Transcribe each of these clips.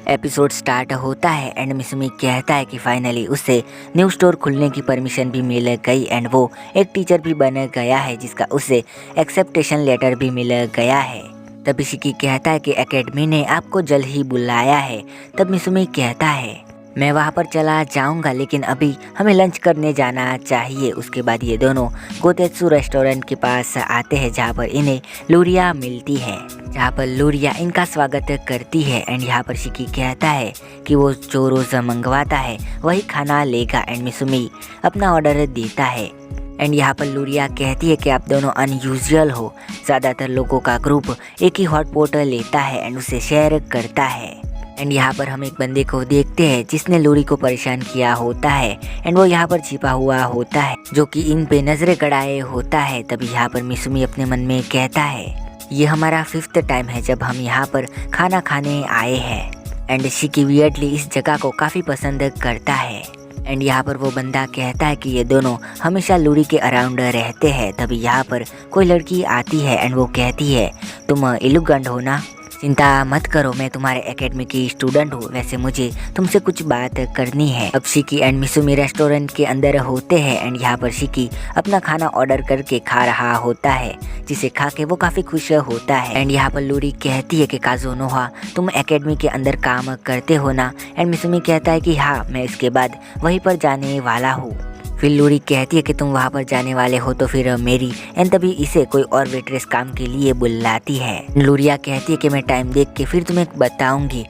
Episode start होता है and मिसुमी कहता है कि फाइनली उसे न्यू स्टोर खुलने की परमिशन भी मिल गई एंड वो एक टीचर भी बन गया है जिसका उसे एक्सेप्टेशन लेटर भी मिल गया है। तब शिकी कहता है कि एकेडमी ने आपको जल्द ही बुलाया है। तब मिसुमी कहता है मैं वहाँ पर चला जाऊँगा लेकिन अभी हमें लंच करने जाना चाहिए। उसके बाद ये दोनों गोतेत्सु रेस्टोरेंट के पास आते हैं जहाँ पर इन्हें लूरिया मिलती है, जहाँ पर लूरिया इनका स्वागत करती है एंड यहाँ पर शिकी कहता है कि वो जो रोज़ मंगवाता है वही खाना लेगा एंड मिसुमी अपना ऑर्डर देता है। एंड यहाँ पर लूरिया कहती है कि आप दोनों अनयूजुअल हो, ज़्यादातर लोगों का ग्रुप एक ही हॉटपॉट लेता है एंड उसे शेयर करता है। एंड यहाँ पर हम एक बंदे को देखते हैं जिसने लूरी को परेशान किया होता है एंड वो यहाँ पर छिपा हुआ होता है जो कि इन पे नजरें गड़ाए होता है। तभी यहाँ पर मिसुमी अपने मन में कहता है ये हमारा 5th टाइम है जब हम यहाँ पर खाना खाने आए हैं। एंड शिकी वियर्डली इस जगह को काफ़ी पसंद करता है। एंड यहाँ पर वो बंदा कहता है कि ये दोनों हमेशा लूरी के अराउंड रहते हैं। तभी यहाँ पर कोई लड़की आती है एंड वो कहती है तुम इलुगंड हो ना, चिंता मत करो, मैं तुम्हारे एकेडमी की स्टूडेंट हूँ, वैसे मुझे तुमसे कुछ बात करनी है। अब शिकी एंड मिसुमी रेस्टोरेंट के अंदर होते हैं एंड यहाँ पर शिकी अपना खाना ऑर्डर करके खा रहा होता है जिसे खा के वो काफ़ी खुश होता है। एंड यहाँ पर लूरी कहती है कि काजुनोहा तुम एकेडमी के अंदर काम करते हो ना। एंड मिसुमी कहता है कि हाँ, मैं इसके बाद वहीं पर जाने वाला हूँ। फिर लूरी कहती है कि तुम वहाँ पर जाने वाले हो तो फिर मेरी एंड तभी इसे कोई और वेट्रेस काम के लिए बुलाती है। लूरिया कहती है कि मैं टाइम देख के फिर तुम्हें बताऊंगी।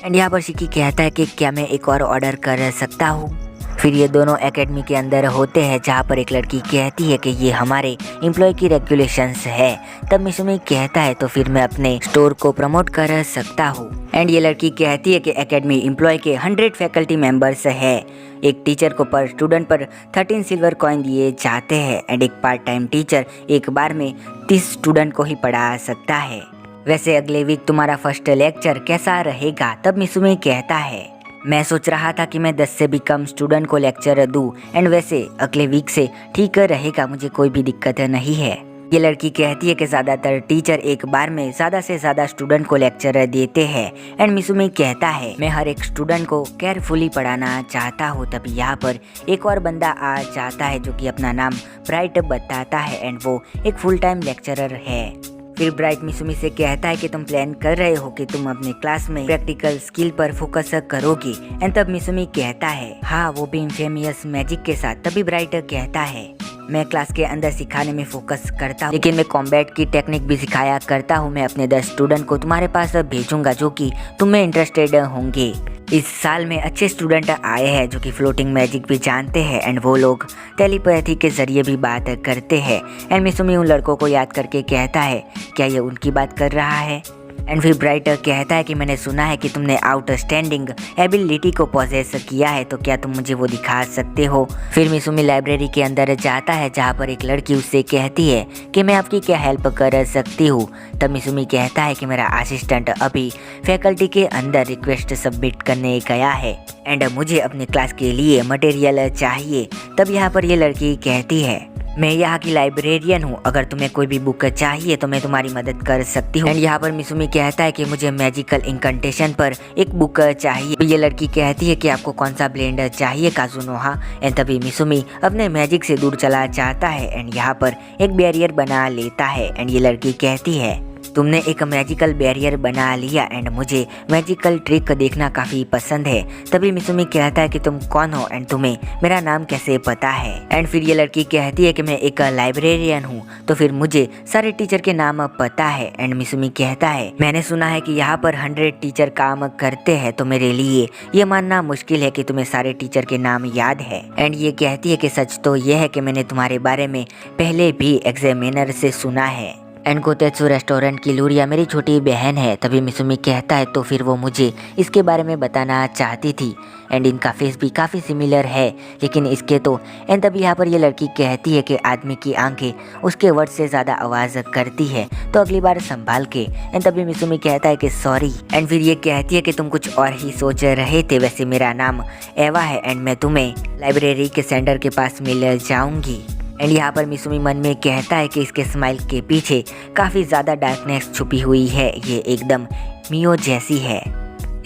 एंड यहाँ पर शिकी कहता है कि क्या मैं एक और ऑर्डर कर सकता हूँ। फिर ये दोनों एकेडमी के अंदर होते हैं जहाँ पर एक लड़की कहती है कि ये हमारे एम्प्लॉय की रेगुलेशंस है। तब मिसुमी कहता है तो फिर मैं अपने स्टोर को प्रमोट कर सकता हूँ। एंड ये लड़की कहती है कि एकेडमी एम्प्लॉय के 100 फैकल्टी मेंबर्स है, एक टीचर को पर स्टूडेंट पर 13 सिल्वर कॉइन दिए जाते हैं एंड एक पार्ट टाइम टीचर एक बार में 30 स्टूडेंट को ही पढ़ा सकता है। वैसे अगले वीक तुम्हारा फर्स्ट लेक्चर कैसा रहेगा। तब मिसुमी कहता है मैं सोच रहा था कि मैं 10 से भी कम स्टूडेंट को लेक्चर दूं एंड वैसे अगले वीक से ठीक रहेगा, मुझे कोई भी दिक्कत नहीं है। ये लड़की कहती है कि ज़्यादातर टीचर एक बार में ज़्यादा से ज़्यादा स्टूडेंट को लेक्चर देते हैं। एंड मिसुमी कहता है मैं हर एक स्टूडेंट को केयरफुली पढ़ाना चाहता हूँ। तभी यहाँ पर एक और बंदा आ जाता है जो कि अपना नाम ब्राइट बताता है एंड वो एक फुल टाइम लेक्चरर है। फिर ब्राइट मिसुमी से कहता है कि तुम प्लान कर रहे हो कि तुम अपने क्लास में प्रैक्टिकल स्किल पर फोकस करोगी। एंड तब मिसुमी कहता है हाँ, वो भी इनफेमियस मैजिक के साथ। तभी ब्राइट कहता है मैं क्लास के अंदर सिखाने में फोकस करता हूँ लेकिन मैं कॉम्बैट की टेक्निक भी सिखाया करता हूँ। मैं अपने 10 स्टूडेंट को तुम्हारे पास भेजूंगा जो कि तुम में इंटरेस्टेड होंगे। इस साल में अच्छे स्टूडेंट आए हैं जो कि फ्लोटिंग मैजिक भी जानते हैं एंड वो लोग टेलीपैथी के जरिए भी बात करते हैं। एंड मिसुमी उन लड़कों को याद करके कहता है क्या ये उनकी बात कर रहा है। एंड फिर ब्राइट कहता है कि मैंने सुना है कि तुमने आउटस्टैंडिंग एबिलिटी को पोजेस किया है, तो क्या तुम मुझे वो दिखा सकते हो। फिर मिसुमी लाइब्रेरी के अंदर जाता है जहाँ पर एक लड़की उससे कहती है कि मैं आपकी क्या हेल्प कर सकती हूँ। तब मिसुमी कहता है कि मेरा असिस्टेंट अभी फैकल्टी के अंदर रिक्वेस्ट सबमिट करने गया है एंड मुझे अपने क्लास के लिए मटेरियल चाहिए। तब यहाँ पर ये लड़की कहती है मैं यहाँ की लाइब्रेरियन हूँ, अगर तुम्हें कोई भी बुक चाहिए तो मैं तुम्हारी मदद कर सकती हूँ। एंड यहाँ पर मिसुमी कहता है कि मुझे मैजिकल इंकंटेशन पर एक बुक चाहिए। ये लड़की कहती है कि आपको कौन सा ब्लेंड चाहिए काजुनोहा। एंड तभी मिसुमी अपने मैजिक से दूर चला जाता है एंड यहाँ पर एक बैरियर बना लेता है। एंड ये लड़की कहती है तुमने एक मैजिकल बैरियर बना लिया एंड मुझे मैजिकल ट्रिक देखना काफ़ी पसंद है। तभी मिसुमी कहता है कि तुम कौन हो एंड तुम्हें मेरा नाम कैसे पता है। एंड फिर ये लड़की कहती है कि मैं एक लाइब्रेरियन हूँ तो फिर मुझे सारे टीचर के नाम पता है। एंड मिसुमी कहता है मैंने सुना है कि यहाँ पर 100 टीचर काम करते हैं तो मेरे लिए ये मानना मुश्किल है कि तुम्हें सारे टीचर के नाम याद है। एंड ये कहती है कि सच तो ये है कि मैंने तुम्हारे बारे में पहले भी एग्जामिनर से सुना है। एंड गोतेत्सु रेस्टोरेंट की लूरिया मेरी छोटी बहन है। तभी मिसुमी कहता है तो फिर वो मुझे इसके बारे में बताना चाहती थी एंड इनका फेस भी काफ़ी सिमिलर है लेकिन इसके तो। एंड तभी यहाँ पर ये लड़की कहती है कि आदमी की आंखें उसके वर्ड से ज़्यादा आवाज़ करती है तो अगली बार संभाल के। एंड तभी मिसुमी कहता है कि सॉरी। एंड फिर ये कहती है कि तुम कुछ और ही सोच रहे थे, वैसे मेरा नाम एवा है एंड मैं तुम्हें लाइब्रेरी के सेंटर के पास मिल जाऊँगी। एंड यहाँ पर मिसुमी मन में कहता है कि इसके स्माइल के पीछे काफ़ी ज़्यादा डार्कनेस छुपी हुई है, ये एकदम मियो जैसी है।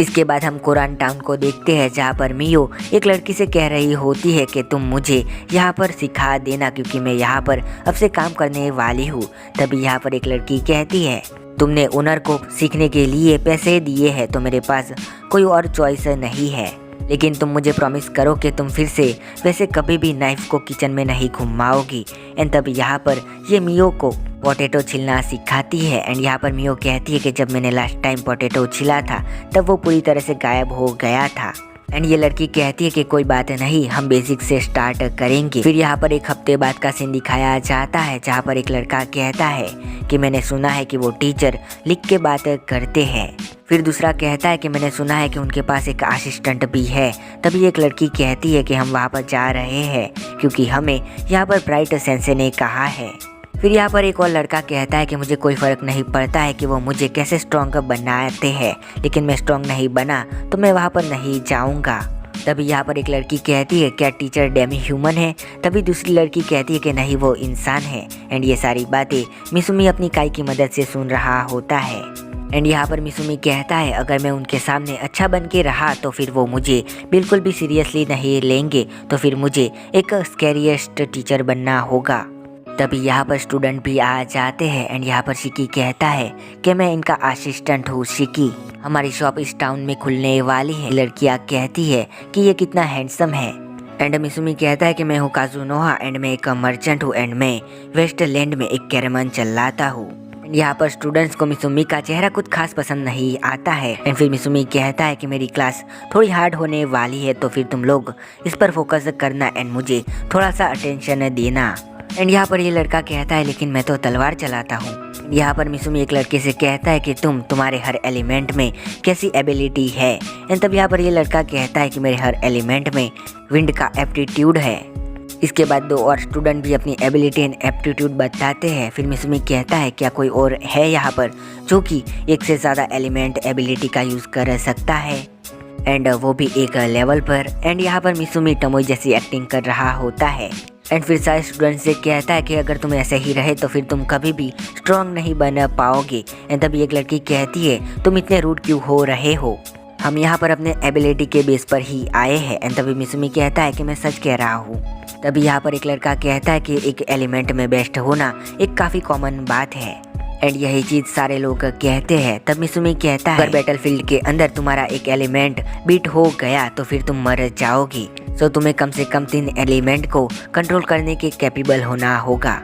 इसके बाद हम कोरान टाउन को देखते हैं जहाँ पर मियो एक लड़की से कह रही होती है कि तुम मुझे यहाँ पर सिखा देना क्योंकि मैं यहाँ पर अब से काम करने वाली हूँ। तभी यहाँ पर एक लड़की कहती है तुमने ओनर को सीखने के लिए पैसे दिए हैं तो मेरे पास कोई और चॉइस नहीं है, लेकिन तुम मुझे प्रॉमिस करो कि तुम फिर से वैसे कभी भी नाइफ को किचन में नहीं घुमाओगी। एंड तब यहाँ पर ये मियो को पोटैटो छिलना सिखाती है। एंड यहाँ पर मियो कहती है कि जब मैंने लास्ट टाइम पोटैटो छिला था तब वो पूरी तरह से गायब हो गया था। एंड ये लड़की कहती है कि कोई बात नहीं, हम बेसिक से स्टार्ट करेंगे। फिर यहाँ पर एक हफ्ते बाद का सीन दिखाया जाता है जहाँ पर एक लड़का कहता है कि मैंने सुना है कि वो टीचर लिख के बात करते हैं। फिर दूसरा कहता है कि मैंने सुना है कि उनके पास एक असिस्टेंट भी है। तभी एक लड़की कहती है कि हम वहाँ पर जा रहे हैं क्योंकि हमें यहाँ पर ब्राइट सेंसे ने कहा है। फिर यहाँ पर एक और लड़का कहता है कि मुझे कोई फ़र्क नहीं पड़ता है कि वो मुझे कैसे स्ट्रॉन्ग बनाते हैं, लेकिन मैं स्ट्रॉन्ग नहीं बना तो मैं वहाँ पर नहीं जाऊँगा। तभी यहाँ पर एक लड़की कहती है क्या टीचर डेमी ह्यूमन है? तभी दूसरी लड़की कहती है कि नहीं, वो इंसान है। एंड ये सारी बातें मिसुमी अपनी काई की मदद से सुन रहा होता है। एंड यहाँ पर मिसुमी कहता है अगर मैं उनके सामने अच्छा बन के रहा तो फिर वो मुझे बिल्कुल भी सीरियसली नहीं लेंगे, तो फिर मुझे एक स्कैरिएस्ट टीचर बनना होगा। तभी यहाँ पर स्टूडेंट भी आ जाते हैं। एंड यहाँ पर शिकी कहता है कि मैं इनका असिस्टेंट हूँ शिकी, हमारी शॉप इस टाउन में खुलने वाली है। लड़कियाँ कहती है कि ये कितना हैंडसम है। एंड मिसुमी कहता है कि मैं हूँ काजुनोहा एंड मैं एक मर्चेंट हूँ एंड मैं वेस्टलैंड में एक कैरावान चलाता हूँ। यहाँ पर स्टूडेंट्स को मिसुमी का चेहरा कुछ खास पसंद नहीं आता है। एंड फिर मिसुमी कहता है कि मेरी क्लास थोड़ी हार्ड होने वाली है तो फिर तुम लोग इस पर फोकस करना एंड मुझे थोड़ा सा अटेंशन देना। एंड यहाँ पर ये लड़का कहता है लेकिन मैं तो तलवार चलाता हूँ। यहाँ पर मिसुमी एक लड़के से कहता है कि तुम्हारे हर एलिमेंट में कैसी एबिलिटी है। एंड तब यहाँ पर ये लड़का कहता है कि मेरे हर एलिमेंट में विंड का एप्टीट्यूड है। इसके बाद दो और स्टूडेंट भी अपनी एबिलिटी एंड एप्टीट्यूड बताते हैं। फिर मिसुमी कहता है क्या कोई और है यहाँ पर जो कि एक से ज़्यादा एलिमेंट एबिलिटी का यूज़ कर सकता है, एंड वो भी एक लेवल पर। एंड यहाँ पर मिसुमी टमोई जैसी एक्टिंग कर रहा होता है। एंड फिर सारे स्टूडेंट से कहता है कि अगर तुम ऐसे ही रहे तो फिर तुम कभी भी स्ट्रॉन्ग नहीं बन पाओगे। एंड तभी एक लड़की कहती है तुम इतने रूड क्यों हो रहे हो, हम यहाँ पर अपने एबिलिटी के बेस पर ही आए हैं। एंड तभी मिसुमी कहता है कि मैं सच कह रहा हूँ। तभी यहाँ पर एक लड़का कहता है कि एक एलिमेंट में बेस्ट होना एक काफ़ी कॉमन बात है एंड यही चीज़ सारे लोग कहते हैं। तब मिसुमी कहता है अगर बैटलफील्ड के अंदर तुम्हारा एक एलिमेंट बीट हो गया तो फिर तुम मर जाओगी, सो तुम्हें कम से कम 3 एलिमेंट को कंट्रोल करने के कैपेबल होना होगा।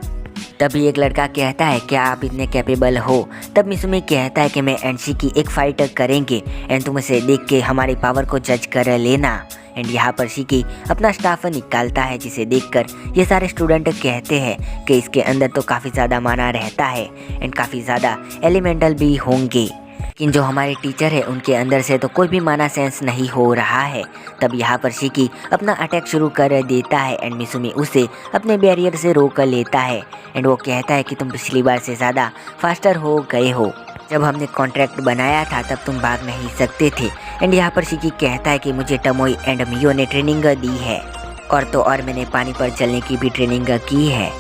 तभी एक लड़का कहता है क्या आप इतने कैपेबल हो? तब मिसुमी कहता है कि मैं एंड शिकी एक फाइट करेंगे एंड तुम इसे देख के हमारी पावर को जज कर लेना। एंड यहाँ पर शिकी अपना स्टाफ निकालता है जिसे देखकर ये सारे स्टूडेंट कहते हैं कि इसके अंदर तो काफ़ी ज़्यादा माना रहता है एंड काफ़ी ज़्यादा एलिमेंटल भी होंगे, लेकिन जो हमारे टीचर है उनके अंदर से तो कोई भी माना सेंस नहीं हो रहा है। तब यहाँ पर शिकी अपना अटैक शुरू कर देता है एंड मिसुमी उसे अपने बैरियर से रोक लेता है। एंड वो कहता है कि तुम पिछली बार से ज़्यादा फास्टर हो गए हो, जब हमने कॉन्ट्रैक्ट बनाया था तब तुम भाग नहीं सकते थे। एंड यहाँ पर शिकी कहता है कि मुझे टमोई एंड मियो ने ट्रेनिंग दी है और तो और मैंने पानी पर चलने की भी ट्रेनिंग की है।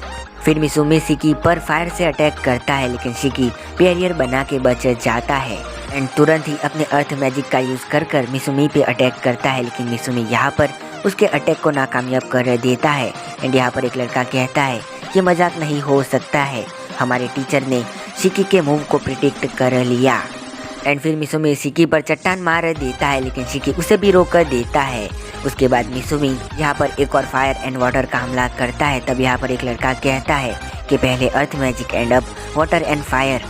फिर मिसुमी शिकी पर फायर से अटैक करता है लेकिन शिकी बैरियर बना के बच जाता है एंड तुरंत ही अपने अर्थ मैजिक का यूज़ कर मिसुमी पे अटैक करता है, लेकिन मिसुमी यहाँ पर उसके अटैक को नाकामयाब कर देता है। एंड यहाँ पर एक लड़का कहता है ये मजाक नहीं हो सकता है, हमारे टीचर ने शिकी के मूव को प्रिडिक्ट कर लिया। एंड फिर मिसुमी शिकी पर चट्टान मार देता है लेकिन शिकी उसे भी रोक कर देता है। उसके बाद मिसुमी यहाँ पर एक और फायर एंड वाटर का हमला करता है। तब यहाँ पर एक लड़का कहता है कि पहले अर्थ मैजिक एंड अब वाटर एंड फायर,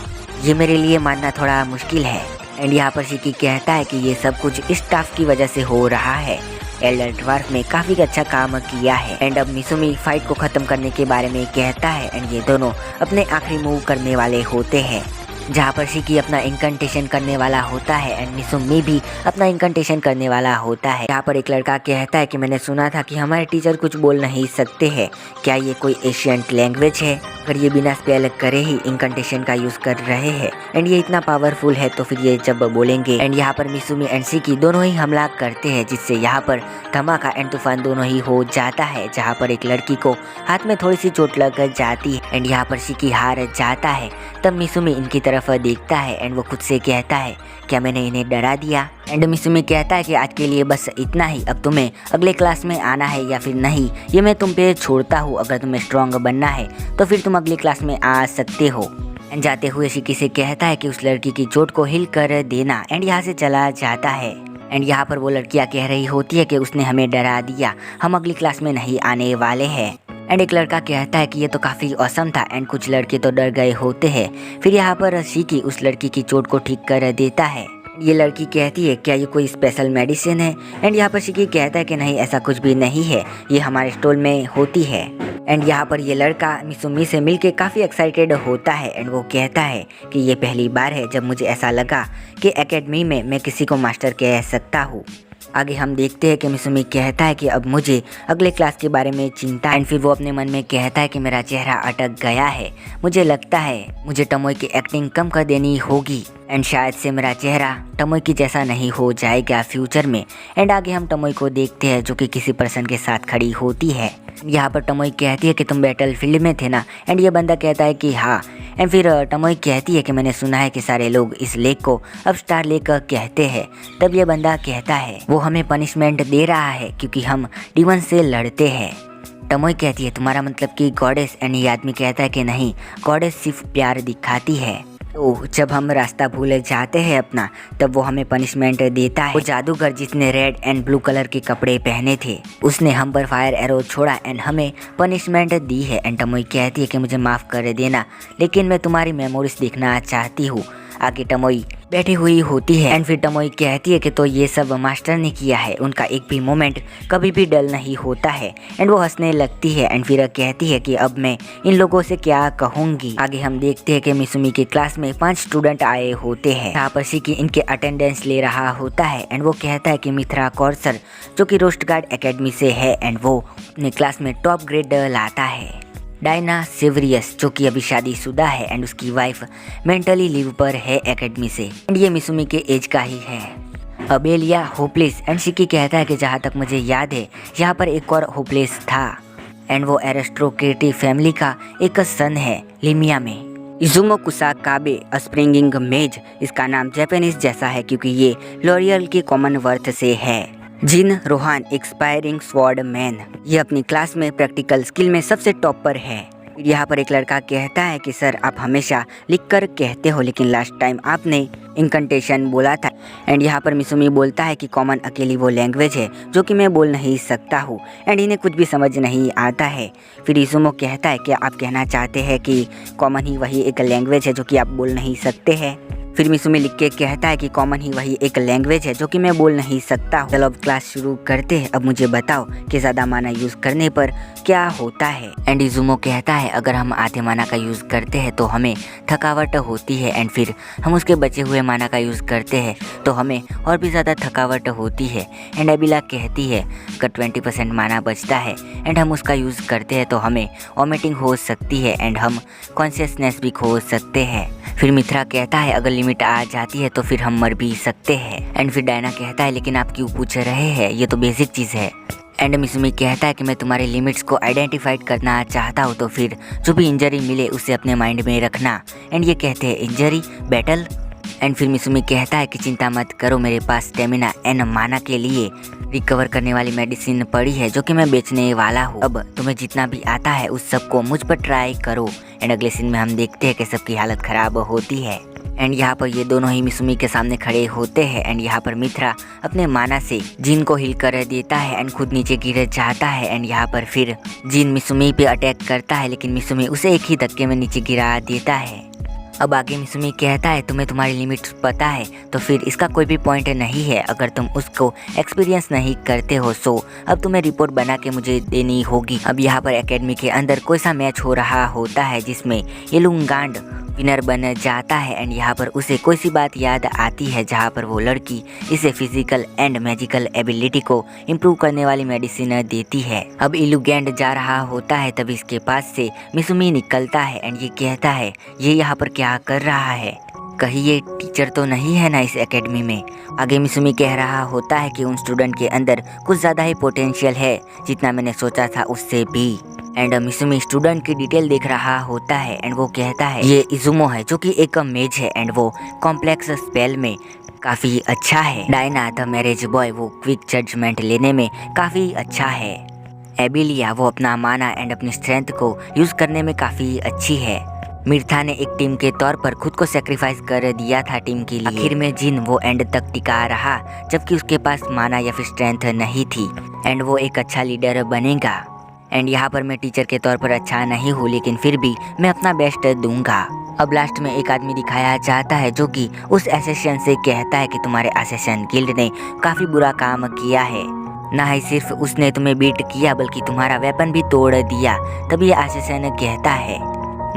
ये मेरे लिए मानना थोड़ा मुश्किल है। एंड यहाँ पर शिकी कहता है कि ये सब कुछ इस स्टाफ की वजह से हो रहा है, एल्डर ड्वार्फ ने काफ़ी अच्छा काम किया है। एंड अब मिसुमी फाइट को ख़त्म करने के बारे में कहता है एंड ये दोनों अपने आखिरी मूव करने वाले होते हैं जहाँ पर शिकी अपना इंकंटेशन करने वाला होता है एंड मिसुमी भी अपना इंकंटेशन करने वाला होता है। यहाँ पर एक लड़का कहता है कि मैंने सुना था कि हमारे टीचर कुछ बोल नहीं सकते हैं, क्या ये कोई एशियंट लैंग्वेज है? अगर ये बिना स्पेल करे ही इंकंटेशन का यूज़ कर रहे हैं एंड ये इतना पावरफुल है तो फिर ये जब बोलेंगे। एंड यहाँ पर मिसुमी एंड शिकी दोनों ही हमला करते हैं जिससे यहाँ पर धमाका एंड तूफान दोनों ही हो जाता है, जहाँ पर एक लड़की को हाथ में थोड़ी सी चोट लग जाती है एंड यहाँ पर शिकी हार जाता है। तब मिसुमी इनकी तरफ तरफ देखता है एंड वो खुद से कहता है क्या मैंने इन्हें डरा दिया। एंड मिसुमी कहता है कि आज के लिए बस इतना ही, अब तुम्हें अगले क्लास में आना है या फिर नहीं ये मैं तुम पे छोड़ता हूँ। अगर तुम्हें स्ट्रॉन्ग बनना है तो फिर तुम अगली क्लास में आ सकते हो। एंड जाते हुए शिकी से कहता है कि उस लड़की की चोट को हिल कर देना एंड यहाँ से चला जाता है। एंड यहाँ पर वो लड़कियाँ कह रही होती है कि उसने हमें डरा दिया, हम अगली क्लास में नहीं आने वाले हैं। एंड एक लड़का कहता है कि ये तो काफ़ी औसम था एंड कुछ लड़के तो डर गए होते हैं। फिर यहाँ पर शिकी उस लड़की की चोट को ठीक कर देता है। ये लड़की कहती है क्या ये कोई स्पेशल मेडिसिन है। एंड यहाँ पर शिकी कहता है कि नहीं ऐसा कुछ भी नहीं है, ये हमारे स्टोर में होती है। एंड यहाँ पर ये लड़का मिसुमी से मिलके काफ़ी एक्साइटेड होता है एंड वो कहता है कि ये पहली बार है जब मुझे ऐसा लगा कि एकेडमी में मैं किसी को मास्टर कह सकता हूँ। आगे हम देखते हैं कि मिसुमी कहता है कि अब मुझे अगले क्लास के बारे में चिंता है। एंड फिर वो अपने मन में कहता है कि मेरा चेहरा अटक गया है, मुझे लगता है मुझे टमोई की एक्टिंग कम कर देनी होगी एंड शायद से मेरा चेहरा टमोई की जैसा नहीं हो जाएगा फ्यूचर में। एंड आगे हम टमोई को देखते हैं जो कि किसी पर्सन के साथ खड़ी होती है। यहाँ पर टमोई कहती है कि तुम बैटल फील्ड में थे ना। एंड ये बंदा कहता है कि हाँ। एंड फिर टमोई कहती है कि मैंने सुना है कि सारे लोग इस लेक को अब स्टार लेक कहते हैं। तब ये बंदा कहता है वो हमें पनिशमेंट दे रहा है क्योंकि हम डीमन से लड़ते हैं। टमोई कहती है तुम्हारा मतलब कि गॉडेस। एंड ये आदमी कहता है कि नहीं, गॉडेस सिर्फ प्यार दिखाती है। तो जब हम रास्ता भूल जाते हैं अपना तब वो हमें पनिशमेंट देता है। वो जादूगर जिसने रेड एंड ब्लू कलर के कपड़े पहने थे उसने हम पर फायर एरो छोड़ा एंड हमें पनिशमेंट दी है। एंड टमोई कहती है कि मुझे माफ़ कर देना लेकिन मैं तुम्हारी मेमोरीज देखना चाहती हूँ। आगे टमोई बैठी हुई होती है एंड फिर टमोई कहती है कि तो ये सब मास्टर ने किया है, उनका एक भी मोमेंट कभी भी डल नहीं होता है। एंड वो हंसने लगती है एंड फिर कहती है कि अब मैं इन लोगों से क्या कहूँगी। आगे हम देखते हैं कि मिसुमी की क्लास में 5 स्टूडेंट आए होते हैं। यहाँ पर शिकी इनके अटेंडेंस ले रहा होता है एंड वो कहता है कि मित्रा कौरसर जो कि रोस्ट गार्ड एकेडमी से है एंड वो अपने क्लास में टॉप ग्रेड लाता है। डायना सेवरियस जो कि अभी शादीशुदा है एंड उसकी वाइफ मेंटली लीव पर है एकेडमी से एंड ये मिसुमी के एज का ही है। अबेलिया होपलेस एंड शिकी कहता है कि जहाँ तक मुझे याद है यहाँ पर एक और होपलेस था एंड वो एरिस्टोक्रेटिक फैमिली का एक सन है लिमिया में। इजुमो कुसाकाबे स्प्रिंगिंग मेज, इसका नाम जापानीज जैसा है क्योंकि ये लॉरियल के कॉमनवेल्थ से है। जिन रोहान एक्सपायरिंग स्वॉर्ड मैन, ये अपनी क्लास में प्रैक्टिकल स्किल में सबसे टॉप पर है। यहाँ पर एक लड़का कहता है कि सर आप हमेशा लिखकर कहते हो लेकिन लास्ट टाइम आपने इंकंटेशन बोला था। एंड यहाँ पर मिसुमी बोलता है कि कॉमन अकेली वो लैंग्वेज है जो कि मैं बोल नहीं सकता हूँ एंड इन्हें कुछ भी समझ नहीं आता है। फिर इजुमो कहता है कि आप कहना चाहते हैं कि कॉमन ही वही एक लैंग्वेज है जो कि आप बोल नहीं सकते हैं। फिर मिसुमी लिख के कहता है कि कॉमन ही वही एक लैंग्वेज है जो कि मैं बोल नहीं सकता। चलो अब क्लास शुरू करते हैं, अब मुझे बताओ कि ज़्यादा माना यूज़ करने पर क्या होता है। एंड इजुमो कहता है अगर हम आधे माना का यूज़ करते हैं तो हमें थकावट होती है एंड फिर हम उसके बचे हुए माना का यूज़ करते हैं तो हमें और भी ज़्यादा थकावट होती है। एंड अबिला कहती है अगर 20% माना बचता है एंड हम उसका यूज़ करते हैं तो हमें वॉमिटिंग हो सकती है एंड हम कॉन्शियसनेस भी खो सकते हैं। फिर मित्रा कहता है अगर लिमिट आ जाती है तो फिर हम मर भी सकते हैं। एंड फिर डायना कहता है लेकिन आप क्यों पूछ रहे हैं, ये तो बेसिक चीज़ है। एंड मिसुमी कहता है कि मैं तुम्हारे लिमिट्स को आइडेंटिफाइड करना चाहता हूँ तो फिर जो भी इंजरी मिले उसे अपने माइंड में रखना। एंड ये कहते हैं इंजरी बैटल। एंड फिर मिसुमी कहता है कि चिंता मत करो, मेरे पास स्टेमिना एंड माना के लिए रिकवर करने वाली मेडिसिन पड़ी है जो कि मैं बेचने वाला हूँ। अब तुम्हें जितना भी आता है उस सबको मुझ पर ट्राई करो। एंड अगले सीन में हम देखते हैं कि सबकी हालत खराब होती है। एंड यहाँ पर ये दोनों ही मिसुमी के सामने खड़े होते हैं। एंड यहाँ पर मित्रा अपने माना से जिन को हिल कर देता है एंड खुद नीचे गिर जाता है। एंड यहाँ पर फिर जिन मिसुमी पे अटैक करता है लेकिन मिसुमी उसे एक ही धक्के में नीचे गिरा देता है। अब आगे मिसुमी कहता है तुम्हें तुम्हारी लिमिट्स पता है तो फिर इसका कोई भी पॉइंट नहीं है अगर तुम उसको एक्सपीरियंस नहीं करते हो। सो अब तुम्हें रिपोर्ट बना के मुझे देनी होगी। अब यहाँ पर एकेडमी के अंदर कोई सा मैच हो रहा होता है जिसमें येलुंगांड विनर बन जाता है। एंड यहाँ पर उसे कोई सी बात याद आती है जहाँ पर वो लड़की इसे फिजिकल एंड मैजिकल एबिलिटी को इम्प्रूव करने वाली मेडिसिन देती है। अब इलुगैंड जा रहा होता है तब इसके पास से मिसुमी निकलता है एंड ये कहता है ये यहाँ पर क्या कर रहा है। कहीं ये टीचर तो नहीं है ना इस एकेडमी में। आगे मिसुमी कह रहा होता है कि उन स्टूडेंट के अंदर कुछ ज़्यादा ही पोटेंशियल है जितना मैंने सोचा था उससे भी। एंड मिसुमी स्टूडेंट की डिटेल देख रहा होता है एंड वो कहता है ये इजुमो है जो कि एक मेज है एंड वो कॉम्प्लेक्स स्पेल में काफ़ी अच्छा है। डायना द मैरिज बॉय वो क्विक जजमेंट लेने में काफ़ी अच्छा है। एबिलिया वो अपना माना एंड अपनी स्ट्रेंथ को यूज़ करने में काफ़ी अच्छी है। मिर्था ने एक टीम के तौर पर खुद को सेक्रीफाइस कर दिया था टीम के लिए। आखिर में जिन वो एंड तक टिका रहा जबकि उसके पास माना या फिर स्ट्रेंथ नहीं थी एंड वो एक अच्छा लीडर बनेगा। एंड यहाँ पर मैं टीचर के तौर पर अच्छा नहीं हूँ लेकिन फिर भी मैं अपना बेस्ट दूंगा। अब लास्ट में एक आदमी दिखाया जाता है जो कि उस एसेशन से कहता है कि तुम्हारे एसेशन गिल्ड ने काफ़ी बुरा काम किया है। ना ही सिर्फ उसने तुम्हें बीट किया बल्कि तुम्हारा वेपन भी तोड़ दिया। तभी ये एसेशन कहता है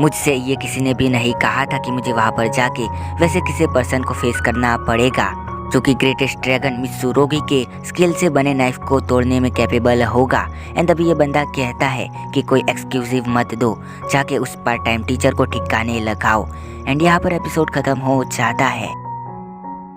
मुझसे ये किसी ने भी नहीं कहा था कि मुझे वहाँ पर जाके वैसे किसी पर्सन को फेस करना पड़ेगा जो कि ग्रेटेस्ट ड्रैगन मित्सुरुगी के स्किल से बने नाइफ को तोड़ने में कैपेबल होगा। एंड तभी ये बंदा कहता है कि कोई एक्सक्यूजिव मत दो, जाके उस पार्ट टाइम टीचर को ठिकाने लगाओ। एंड यहाँ पर एपिसोड खत्म हो जाता है।